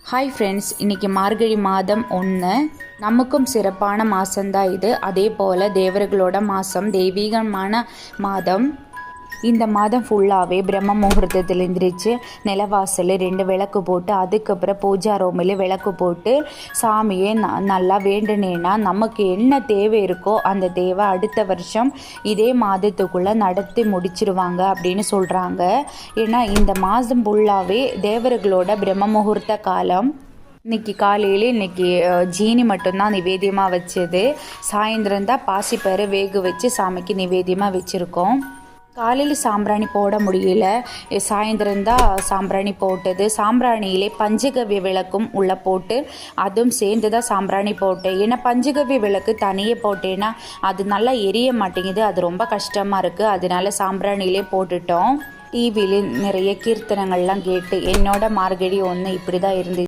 Hi friends, இன்றைக்கி மார்கழி மாதம் 1. நமக்கும் சிறப்பான மாதம்தான் இது. அதே போல் தேவர்களோட மாதம், தெய்வீகமான மாதம். இந்த மாதம் ஃபுல்லாகவே பிரம்ம முகூர்த்தத்தில் எழுந்திரிச்சு நிலவாசல் 2 விளக்கு போட்டு, அதுக்கப்புறம் பூஜா ரூமில் விளக்கு போட்டு சாமியை நல்லா வேண்டுனேன்னா நமக்கு என்ன தேவை இருக்கோ அந்த தேவை அடுத்த வருஷம் இதே மாதத்துக்குள்ளே நடத்தி முடிச்சிருவாங்க அப்படின்னு சொல்கிறாங்க. ஏன்னா இந்த மாதம் ஃபுல்லாகவே தேவர்களோட பிரம்ம முகூர்த்த காலம். இன்றைக்கி காலையில் ஜீனி மட்டும்தான் நிவேத்தியமாக வச்சது. சாயந்தரம் தான் பாசிப்பயிறு வேக வச்சு சாமிக்கு நிவேத்தியமாக வச்சுருக்கோம். காலையில் சாம்பிராணி போட முடியல, சாயந்தரம்தான் சாம்பிராணி போட்டது. சாம்பிராணியிலே பஞ்சகவ்ய விளக்கும் உள்ளே போட்டு அதுவும் சேர்ந்து தான் சாம்பிராணி போட்டேன். ஏன்னா பஞ்சகவ்ய விளக்கு தனியே போட்டேன்னா அது நல்லா எரிய மாட்டேங்குது, அது ரொம்ப கஷ்டமாக இருக்குது. அதனால சாம்பிராணியிலே போட்டுட்டோம். டிவியில் நிறைய கீர்த்தனங்கள்லாம் கேட்டு என்னோட மார்கழி 1 இப்படி தான் இருந்துச்சு.